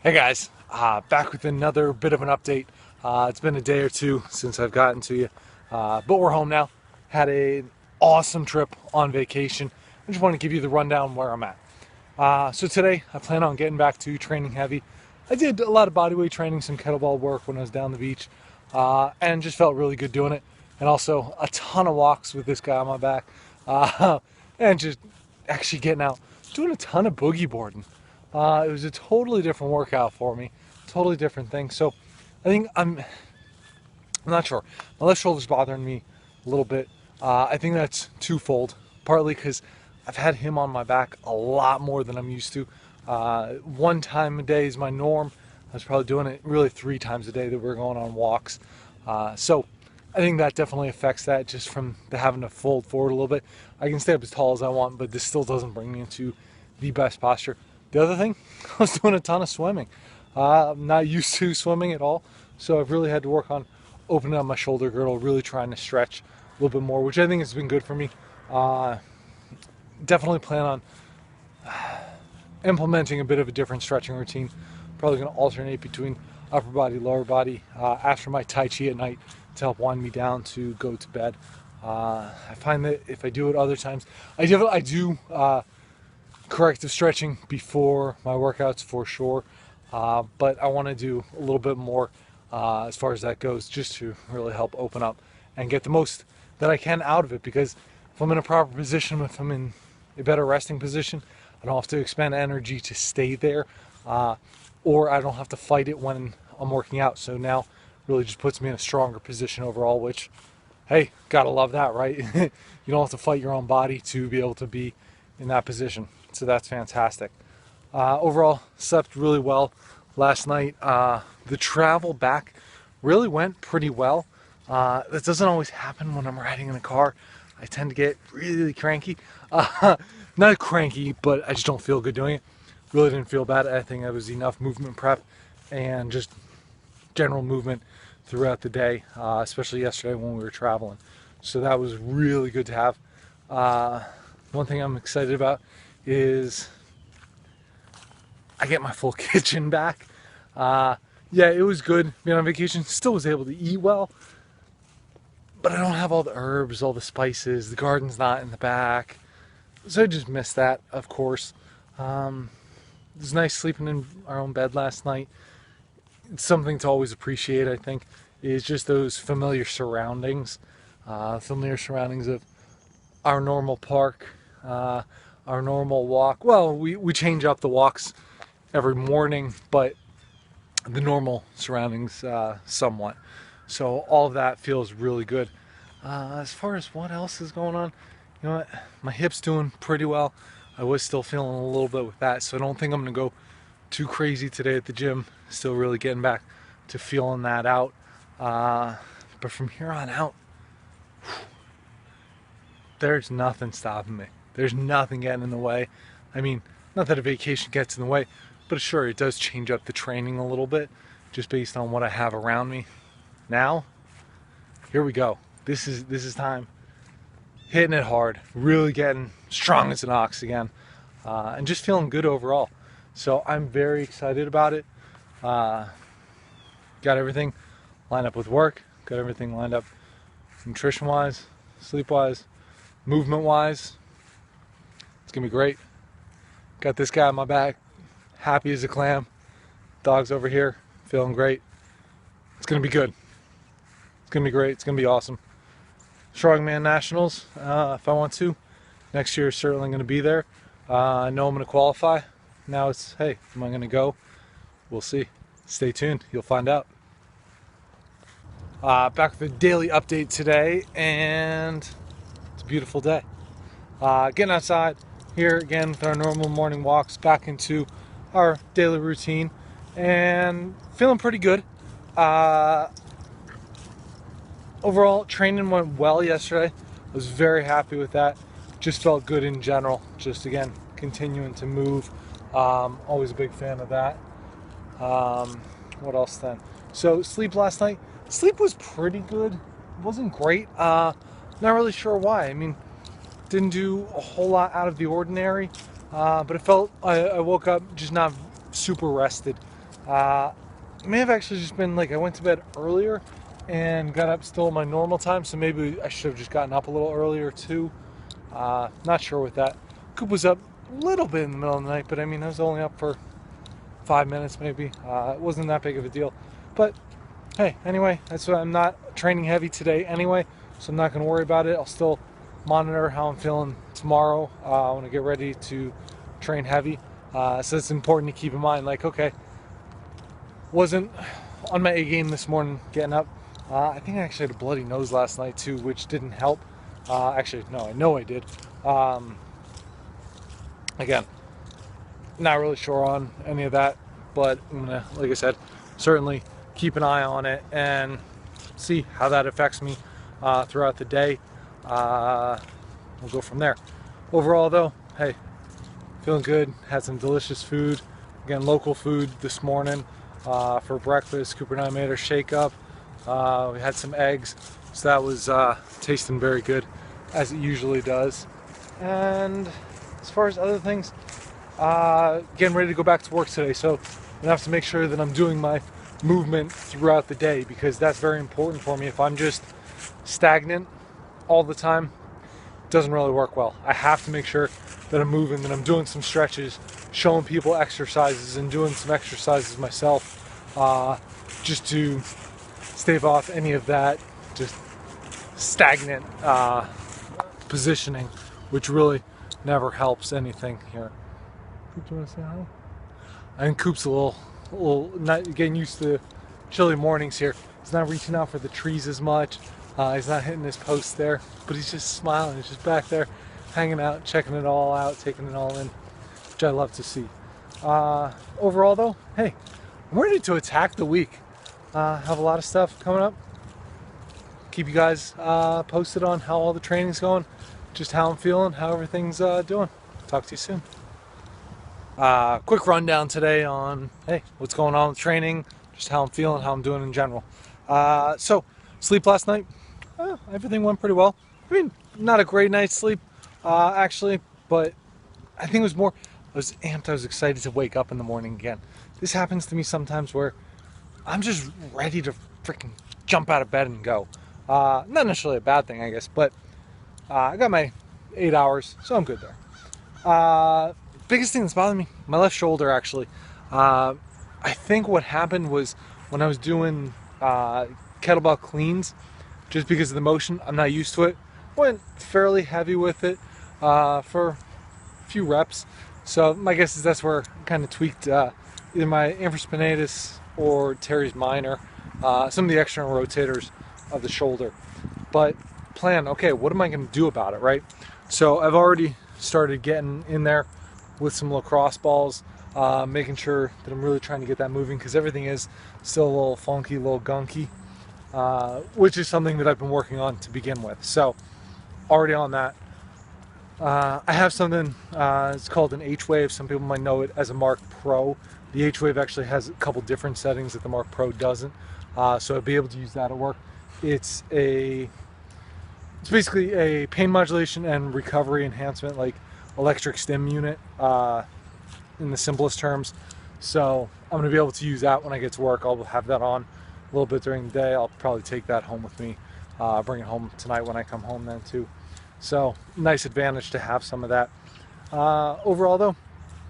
Hey guys, back with another bit of an update. It's been a day or two since I've gotten to you, but we're home now. Had an awesome trip on vacation. I just want to give you the rundown where I'm at. So today I plan on getting back to training heavy. I did a lot of bodyweight training, some kettlebell work when I was down the beach, and just felt really good doing it. And also a ton of walks with this guy on my back, and just actually getting out, doing a ton of boogie boarding. It was a totally different workout for me, totally different thing. So I think I'm not sure. My left shoulder's bothering me a little bit. I think that's twofold. Partly because I've had him on my back a lot more than I'm used to. One time a day is my norm. I was probably doing it really 3 times a day that we're going on walks. So I think that definitely affects that, just from the having to fold forward a little bit. I can stay up as tall as I want, but this still doesn't bring me into the best posture. The other thing, I was doing a ton of swimming. I'm not used to swimming at all, so I've really had to work on opening up my shoulder girdle, really trying to stretch a little bit more, which I think has been good for me. Definitely plan on implementing a bit of a different stretching routine. Probably going to alternate between upper body, lower body after my Tai Chi at night to help wind me down to go to bed. I find that if I do it other times, I do corrective stretching before my workouts for sure, but I want to do a little bit more as far as that goes, just to really help open up and get the most that I can out of it. Because if I'm in a proper position, if I'm in a better resting position, I don't have to expend energy to stay there, or I don't have to fight it when I'm working out. So now really just puts me in a stronger position overall, which, hey, gotta love that, right? You don't have to fight your own body to be able to be in that position. So that's fantastic. Overall, slept really well last night. The travel back really went pretty well. That doesn't always happen when I'm riding in a car. I tend to get really cranky. Not cranky, but I just don't feel good doing it. Really didn't feel bad. I think it was enough movement prep and just general movement throughout the day, especially yesterday when we were traveling. So that was really good to have. One thing I'm excited about is I get my full kitchen back. Yeah, it was good being on vacation. Still was able to eat well, but I don't have all the herbs, all the spices. The garden's not in the back, so I just missed that, of course. It was nice sleeping in our own bed last night. It's something to always appreciate, I think, is just those familiar surroundings. Familiar surroundings of our normal park, our normal walk. Well, we change up the walks every morning, but the normal surroundings somewhat. So all of that feels really good. As far as what else is going on, you know what? My hip's doing pretty well. I was still feeling a little bit with that, so I don't think I'm gonna go too crazy today at the gym. Still really getting back to feeling that out. But from here on out, there's nothing stopping me. There's nothing getting in the way. I mean, not that a vacation gets in the way, but sure, it does change up the training a little bit just based on what I have around me. Now, here we go. This is time. Hitting it hard, really getting strong as an ox again, and just feeling good overall. So I'm very excited about it. Got everything lined up with work, got everything lined up nutrition-wise, sleep-wise, movement-wise. It's gonna be great. Got this guy on my back, happy as a clam. Dog's over here, feeling great. It's gonna be good. It's gonna be great. It's gonna be awesome. Strongman Nationals, if I want to. Next year, certainly going to be there. I know I'm going to qualify. Now it's, hey, am I going to go? We'll see. Stay tuned. You'll find out. Back with a daily update today, and it's a beautiful day. Getting outside here again with our normal morning walks, back into our daily routine, and feeling pretty good. Overall, training went well yesterday. I was very happy with that. Just felt good in general. Just, again, continuing to move. Always a big fan of that. What else then? So, sleep last night. Sleep was pretty good. It wasn't great. Not really sure why. I mean, didn't do a whole lot out of the ordinary. But it felt, I woke up just not super rested. May have actually just been like I went to bed earlier and got up still my normal time, so maybe I should have just gotten up a little earlier too. Not sure with that. Coop was up a little bit in the middle of the night, but I mean I was only up for 5 minutes maybe. It wasn't that big of a deal. But hey, anyway, that's why I'm not training heavy today anyway, so I'm not going to worry about it. I'll still monitor how I'm feeling tomorrow when I get ready to train heavy. So it's important to keep in mind, like, okay, wasn't on my A game this morning getting up. I think I actually had a bloody nose last night too, which didn't help. Actually, no, I know I did. Again, not really sure on any of that, but I'm gonna, like I said, certainly keep an eye on it and see how that affects me throughout the day. We'll go from there. Overall though, hey, feeling good. Had some delicious food. Again, local food this morning for breakfast. Cooper and I made our shake up. We had some eggs, so that was tasting very good, as it usually does. And as far as other things, getting ready to go back to work today, so I'm gonna have to make sure that I'm doing my movement throughout the day, because that's very important for me. If I'm just stagnant all the time, it doesn't really work well. I have to make sure that I'm moving, that I'm doing some stretches, showing people exercises, and doing some exercises myself, just to stave off any of that just stagnant positioning, which really never helps anything here. Coop, do you want to say hi? I think Coop's a little not getting used to chilly mornings here. He's not reaching out for the trees as much. He's not hitting his post there, but he's just smiling. He's just back there, hanging out, checking it all out, taking it all in, which I love to see. Overall, though, hey, I'm ready to attack the week. Have a lot of stuff coming up. Keep you guys posted on how all the training's going, just how I'm feeling, how everything's doing. Talk to you soon. Quick rundown today on, hey, what's going on with training, just how I'm feeling, how I'm doing in general. So, sleep last night, everything went pretty well. I mean, not a great night's sleep, actually, but I think it was more, I was amped, I was excited to wake up in the morning again. This happens to me sometimes where I'm just ready to freaking jump out of bed and go. Not necessarily a bad thing, I guess, but I got my 8 hours, so I'm good there. Biggest thing that's bothering me, my left shoulder actually. I think what happened was when I was doing kettlebell cleans, just because of the motion, I'm not used to it. Went fairly heavy with it for a few reps. So my guess is that's where I kind of tweaked either my infraspinatus or teres minor, some of the external rotators of the shoulder. But plan, okay, what am I going to do about it, right? So I've already started getting in there with some lacrosse balls, making sure that I'm really trying to get that moving, because everything is still a little funky, a little gunky, which is something that I've been working on to begin with. So already on that. I have something, it's called an H-Wave. Some people might know it as a Mark Pro. The H-Wave actually has a couple different settings that the Mark Pro doesn't. So I'll be able to use that at work. It's basically a pain modulation and recovery enhancement, like electric stim unit, in the simplest terms. So I'm going to be able to use that when I get to work. I'll have that on a little bit during the day. I'll probably take that home with me, bring it home tonight when I come home then too. So nice advantage to have some of that. Overall though,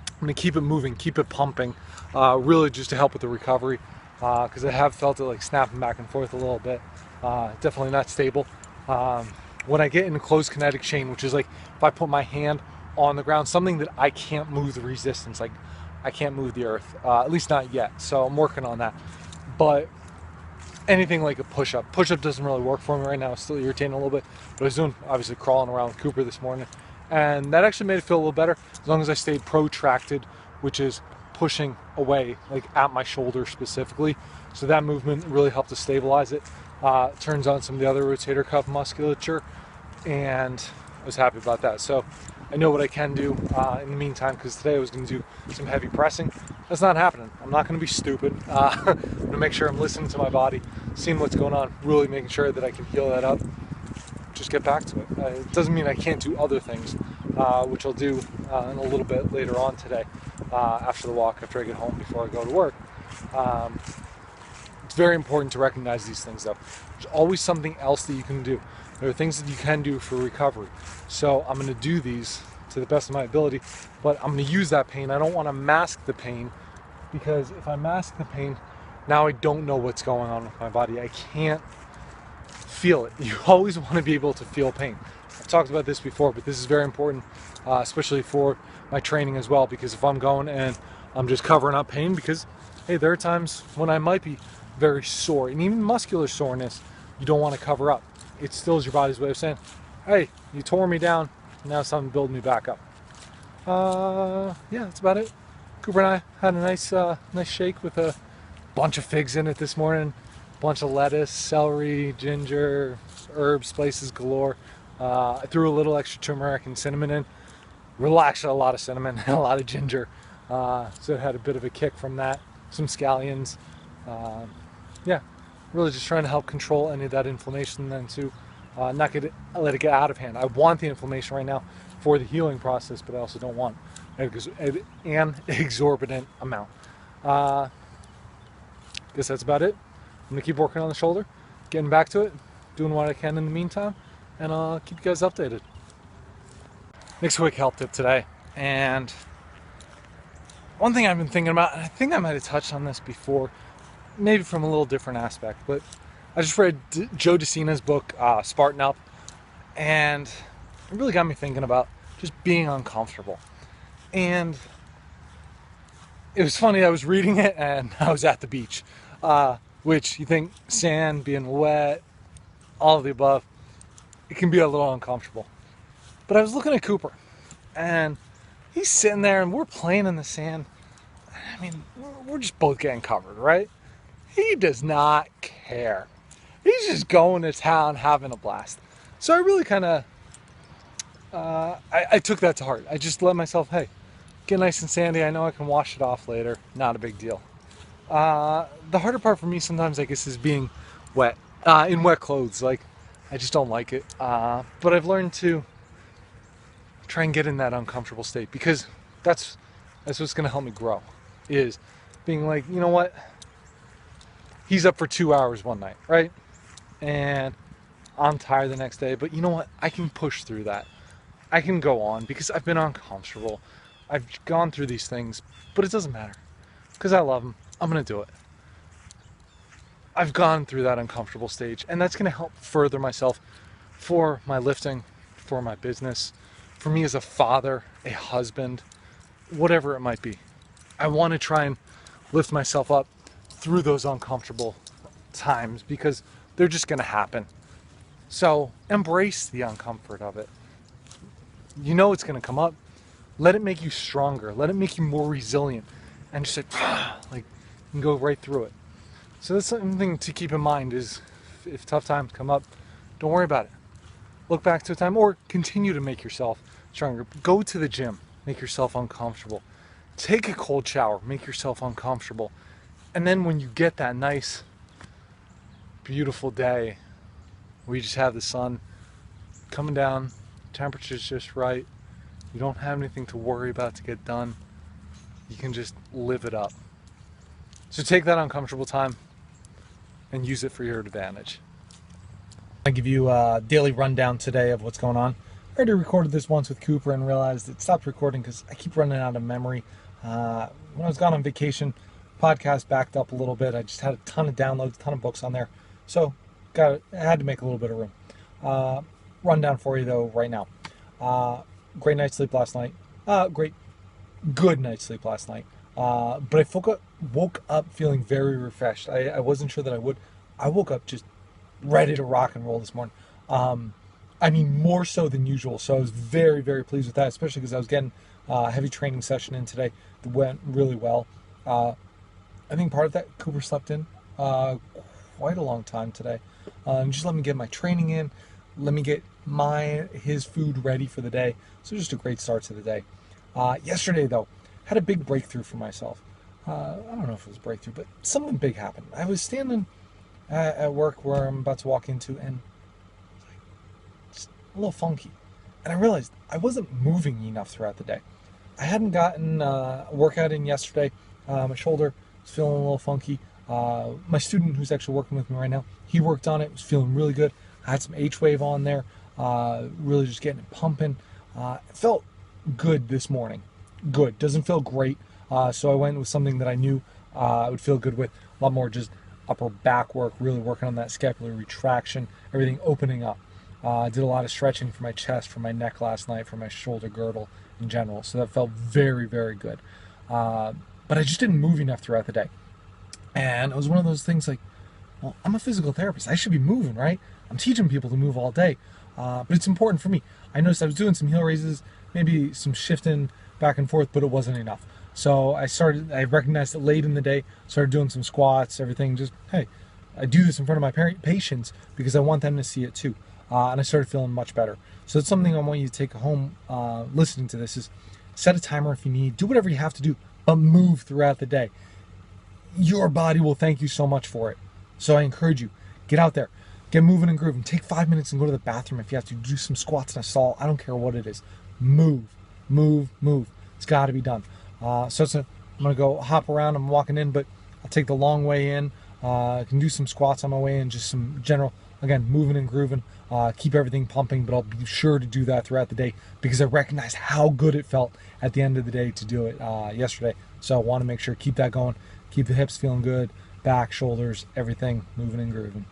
I'm going to keep it moving, keep it pumping, really just to help with the recovery, because I have felt it like snapping back and forth a little bit. Definitely not stable. When I get in a closed kinetic chain, which is like if I put my hand on the ground, something that I can't move the resistance, like I can't move the earth, at least not yet. So I'm working on that. But anything like a push-up doesn't really work for me right now. It's still irritating a little bit, but I was doing, obviously, crawling around with Cooper this morning, and that actually made it feel a little better as long as I stayed protracted, which is pushing away, like at my shoulder specifically. So that movement really helped to stabilize it. Turns on some of the other rotator cuff musculature, and I was happy about that. So I know what I can do in the meantime, because today I was going to do some heavy pressing. That's not happening. I'm not going to be stupid. I'm going to make sure I'm listening to my body, seeing what's going on, really making sure that I can heal that up, just get back to it. It doesn't mean I can't do other things, which I'll do in a little bit later on today. after the walk, after I get home, before I go to work. Um, it's very important to recognize these things though. There's always something else that you can do. There are things that you can do for recovery. So I'm going to do these to the best of my ability, but I'm going to use that pain. I don't want to mask the pain, because if I mask the pain, now I don't know what's going on with my body. I can't feel it. You always want to be able to feel pain. I've talked about this before, but this is very important, especially for my training as well, because if I'm going and I'm just covering up pain, because hey, there are times when I might be very sore, and even muscular soreness, you don't want to cover up. It still is your body's way of saying, hey, you tore me down, now it's time to build me back up. Yeah, that's about it. Cooper and I had a nice shake with a bunch of figs in it this morning. Bunch of lettuce, celery, ginger, herbs, spices galore. I threw a little extra turmeric and cinnamon in. Actually, a lot of cinnamon and a lot of ginger. So it had a bit of a kick from that. Some scallions. Yeah, really just trying to help control any of that inflammation, then to not let it get out of hand. I want the inflammation right now for the healing process, but I also don't want an exorbitant amount. Guess that's about it. I'm gonna keep working on the shoulder, getting back to it, doing what I can in the meantime, and I'll keep you guys updated. Next quick health tip today, and one thing I've been thinking about, and I think I might have touched on this before, maybe from a little different aspect, but I just read Joe DeCina's book, Spartan Up, and it really got me thinking about just being uncomfortable. And it was funny, I was reading it and I was at the beach, which you think sand, being wet, all of the above, it can be a little uncomfortable. But I was looking at Cooper, and he's sitting there and we're playing in the sand. I mean, we're just both getting covered, right? He does not care. He's just going to town, having a blast. So I really kind of, I took that to heart. I just let myself, hey, get nice and sandy. I know I can wash it off later. Not a big deal. The harder part for me sometimes, I guess, is being wet, in wet clothes. Like, I just don't like it. But I've learned to try and get in that uncomfortable state, because that's what's going to help me grow, is being like, you know what? He's up for 2 hours one night, right? And I'm tired the next day, but you know what? I can push through that. I can go on because I've been uncomfortable. I've gone through these things, but it doesn't matter because I love him. I'm going to do it. I've gone through that uncomfortable stage, and that's going to help further myself for my lifting, for my business, for me as a father, a husband, whatever it might be. I want to try and lift myself up through those uncomfortable times because they're just going to happen. So embrace the uncomfort of it. You know it's going to come up. Let it make you stronger. Let it make you more resilient. And just like, you can go right through it. So that's something to keep in mind, is if tough times come up, don't worry about it. Look back to a time, or continue to make yourself stronger. Go to the gym, make yourself uncomfortable. Take a cold shower, make yourself uncomfortable. And then when you get that nice, beautiful day where you just have the sun coming down, temperature's just right, you don't have anything to worry about to get done, you can just live it up. So take that uncomfortable time and use it for your advantage. I give you a daily rundown today of what's going on. I already recorded this once with Cooper and realized it stopped recording because I keep running out of memory. When I was gone on vacation, podcast backed up a little bit. I just had a ton of downloads, a ton of books on there. So I had to make a little bit of room. Rundown for you though right now. Great night's sleep last night. Good night's sleep last night. But I woke up feeling very refreshed. I wasn't sure that I would. I woke up just ready to rock and roll this morning. I mean, more so than usual. So I was very, very pleased with that, especially because I was getting a heavy training session in today that went really well. I think part of that, Cooper slept in quite a long time today. Just let me get my training in. Let me get his food ready for the day. So just a great start to the day. Yesterday, though, had a big breakthrough for myself. I don't know if it was a breakthrough, but something big happened. I was standing at work where I'm about to walk into, and it was like, just a little funky. And I realized I wasn't moving enough throughout the day. I hadn't gotten a workout in yesterday. My shoulder was feeling a little funky. My student who's actually working with me right now, he worked on it, was feeling really good. I had some H-Wave on there, really just getting it pumping. It felt good this morning. Good. Doesn't feel great. So I went with something that I knew I would feel good with. A lot more just upper back work, really working on that scapular retraction, everything opening up. I did a lot of stretching for my chest, for my neck last night, for my shoulder girdle in general. So that felt very, very good. But I just didn't move enough throughout the day. And it was one of those things like, well, I'm a physical therapist. I should be moving, right? I'm teaching people to move all day. But it's important for me. I noticed I was doing some heel raises, maybe some shifting back and forth, but it wasn't enough. So I recognized it late in the day, started doing some squats, everything. Just, hey, I do this in front of my patients because I want them to see it too. And I started feeling much better. So it's something I want you to take home listening to this is set a timer if you need, do whatever you have to do, but move throughout the day. Your body will thank you so much for it. So I encourage you, get out there, get moving and grooving. Take 5 minutes and go to the bathroom if you have to. Do some squats and a stall. I don't care what it is. Move, move, move. It's got to be done. I'm going to go hop around. I'm walking in, but I'll take the long way in. I can do some squats on my way in, just some general, again, moving and grooving. Keep everything pumping, but I'll be sure to do that throughout the day because I recognize how good it felt at the end of the day to do it yesterday. So I want to make sure keep that going, keep the hips feeling good, back, shoulders, everything moving and grooving.